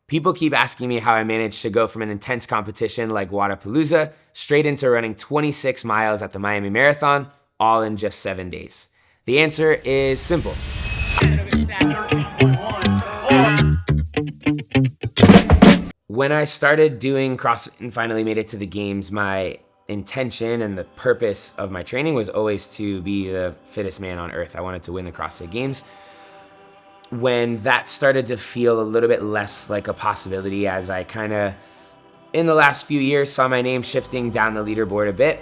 People keep asking me how I managed to go from an intense competition like Wodapalooza straight into running 26 miles at the Miami Marathon, all in just 7 days. The answer is simple. When I started doing CrossFit and finally made it to the games, my intention and the purpose of my training was always to be the fittest man on earth. I wanted to win the CrossFit Games. When that started to feel a little bit less like a possibility, as I kind of, in the last few years, saw my name shifting down the leaderboard a bit,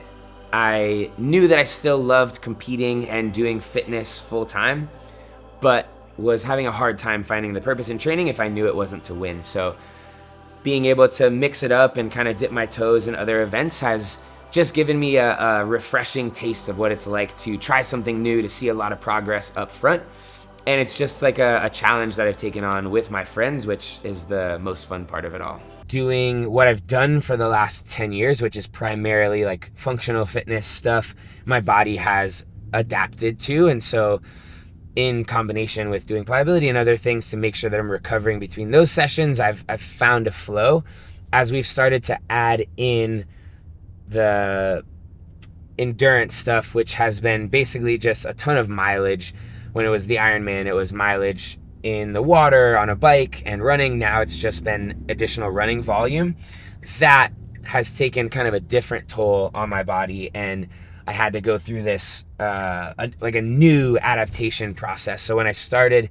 I knew that I still loved competing and doing fitness full time, but was having a hard time finding the purpose in training if I knew it wasn't to win. So being able to mix it up and kind of dip my toes in other events has just given me a refreshing taste of what it's like to try something new, to see a lot of progress up front. And it's just like a challenge that I've taken on with my friends, which is the most fun part of it all. Doing what I've done for the last 10 years, which is primarily like functional fitness stuff, my body has adapted to. And so in combination with doing pliability and other things to make sure that I'm recovering between those sessions, I've found a flow. As we've started to add in the endurance stuff, which has been basically just a ton of mileage. When it was the Ironman, it was mileage in the water, on a bike, and running. Now it's just been additional running volume. That has taken kind of a different toll on my body, and I had to go through this like a new adaptation process. So when I started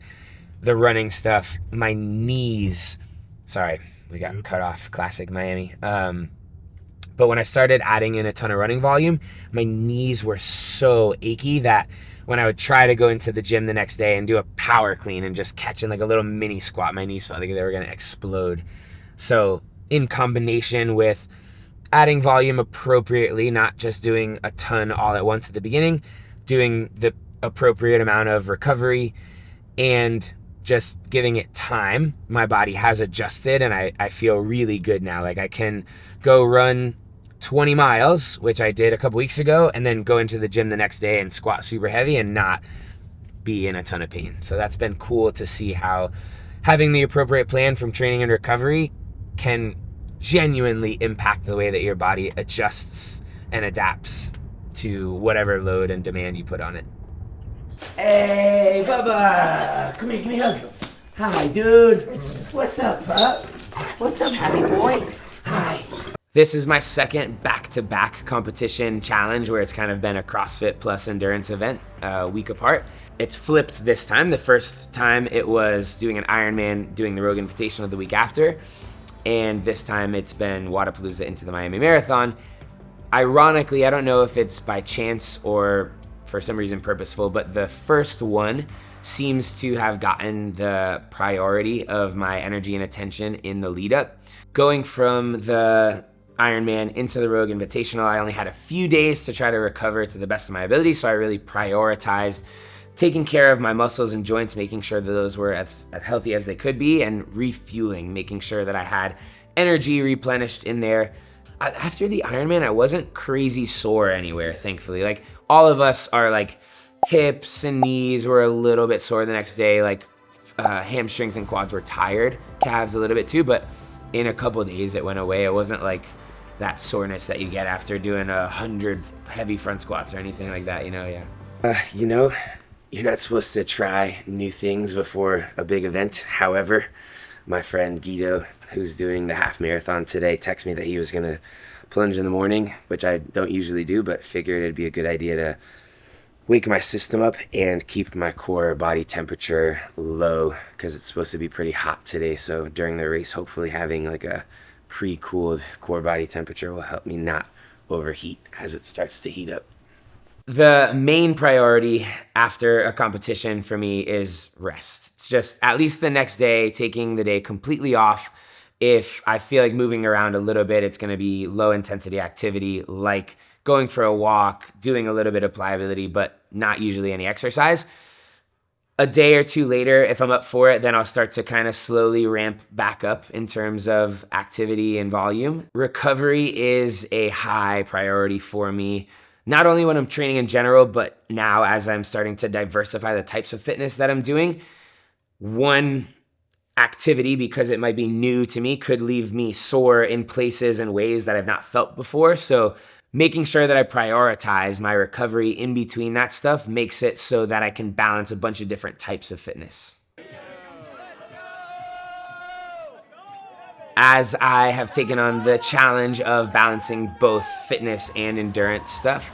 the running stuff, my knees, sorry, we got cut off, classic Miami. But when I started adding in a ton of running volume, my knees were so achy that when I would try to go into the gym the next day and do a power clean and just catch in like a little mini squat, my knees felt like they were gonna explode. So in combination with adding volume appropriately, not just doing a ton all at once at the beginning, doing the appropriate amount of recovery and just giving it time, my body has adjusted and I feel really good now. Like I can go run 20 miles, which I did a couple weeks ago, and then go into the gym the next day and squat super heavy and not be in a ton of pain. So that's been cool to see how having the appropriate plan from training and recovery can genuinely impact the way that your body adjusts and adapts to whatever load and demand you put on it. Hey, Bubba! Come here, give me a hug. Hi, dude. What's up, pup? What's up, happy boy? Hi. This is my second back-to-back competition challenge where it's kind of been a CrossFit plus endurance event a week apart. It's flipped this time. The first time it was doing an Ironman, doing the Rogue Invitational the week after. And this time it's been Wodapalooza into the Miami Marathon. Ironically, I don't know if it's by chance or for some reason purposeful, but the first one seems to have gotten the priority of my energy and attention in the lead up. Going from the Ironman into the Rogue Invitational, I only had a few days to try to recover to the best of my ability, so I really prioritized taking care of my muscles and joints, making sure that those were as healthy as they could be, and refueling, making sure that I had energy replenished in there. After the Ironman, I wasn't crazy sore anywhere, thankfully. Like, all of us are like, hips and knees were a little bit sore the next day, like hamstrings and quads were tired, calves a little bit too, but in a couple of days it went away. It wasn't like that soreness that you get after doing 100 heavy front squats or anything like that, You're not supposed to try new things before a big event. However, my friend Guido, who's doing the half marathon today, texted me that he was going to plunge in the morning, which I don't usually do, but figured it'd be a good idea to wake my system up and keep my core body temperature low because it's supposed to be pretty hot today. So during the race, hopefully having like a pre-cooled core body temperature will help me not overheat as it starts to heat up. The main priority after a competition for me is rest. It's just at least the next day, taking the day completely off. If I feel like moving around a little bit, it's going to be low intensity activity like going for a walk, doing a little bit of pliability, but not usually any exercise. A day or two later, if I'm up for it, then I'll start to kind of slowly ramp back up in terms of activity and volume. Recovery is a high priority for me, not only when I'm training in general, but now as I'm starting to diversify the types of fitness that I'm doing. One activity, because it might be new to me, could leave me sore in places and ways that I've not felt before. So making sure that I prioritize my recovery in between that stuff makes it so that I can balance a bunch of different types of fitness. As I have taken on the challenge of balancing both fitness and endurance stuff,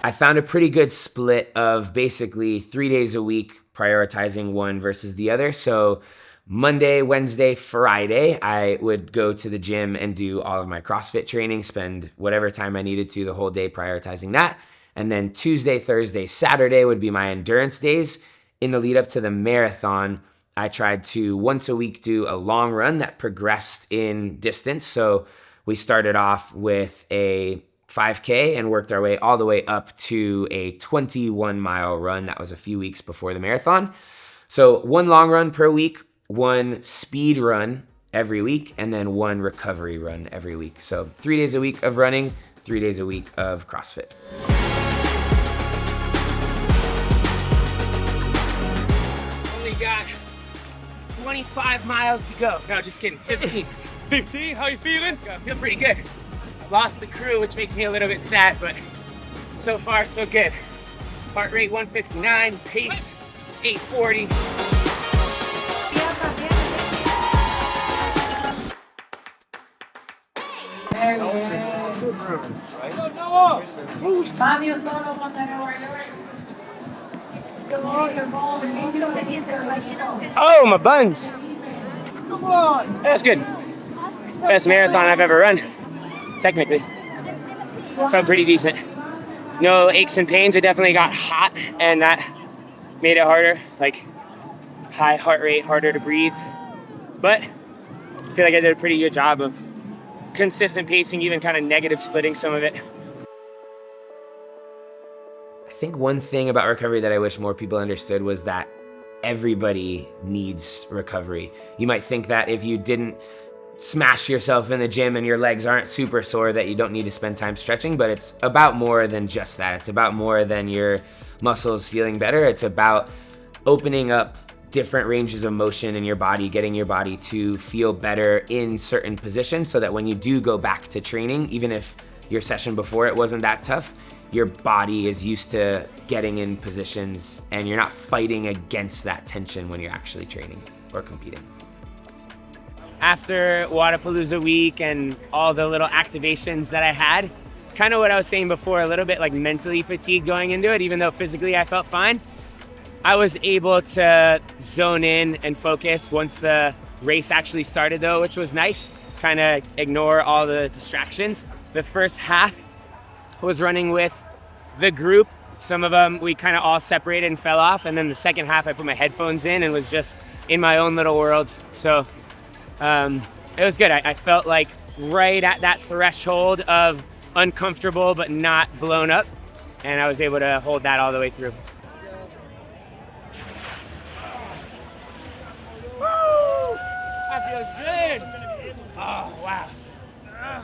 I found a pretty good split of basically 3 days a week, prioritizing one versus the other. So Monday, Wednesday, Friday, I would go to the gym and do all of my CrossFit training, spend whatever time I needed to the whole day prioritizing that. And then Tuesday, Thursday, Saturday would be my endurance days. In the lead up to the marathon, I tried to once a week do a long run that progressed in distance. So we started off with a 5K and worked our way all the way up to a 21-mile run. That was a few weeks before the marathon. So one long run per week, one speed run every week, and then one recovery run every week. So 3 days a week of running, 3 days a week of CrossFit. Only got 25 miles to go. No, just kidding. 15. 15, how you feeling? I feel pretty good. Lost the crew, which makes me a little bit sad, but so far so good. Heart rate 159, pace 840. Oh, my buns. Come on! That's good. Best marathon I've ever run, technically. Felt pretty decent. No aches and pains. It definitely got hot, and that made it harder. Like high heart rate, harder to breathe. But I feel like I did a pretty good job of consistent pacing, even kind of negative splitting some of it. I think one thing about recovery that I wish more people understood was that everybody needs recovery. You might think that if you didn't smash yourself in the gym and your legs aren't super sore that you don't need to spend time stretching, but it's about more than just that. It's about more than your muscles feeling better. It's about opening up different ranges of motion in your body, getting your body to feel better in certain positions so that when you do go back to training, even if your session before it wasn't that tough, your body is used to getting in positions and you're not fighting against that tension when you're actually training or competing. After Wodapalooza week and all the little activations that I had, kind of what I was saying before, a little bit like mentally fatigued going into it, even though physically I felt fine. I was able to zone in and focus once the race actually started though, which was nice. Kind of ignore all the distractions. The first half was running with the group. Some of them we kind of all separated and fell off. And then the second half I put my headphones in and was just in my own little world. So it was good. I felt like right at that threshold of uncomfortable but not blown up. And I was able to hold that all the way through. Woo! That feels good. Oh, wow.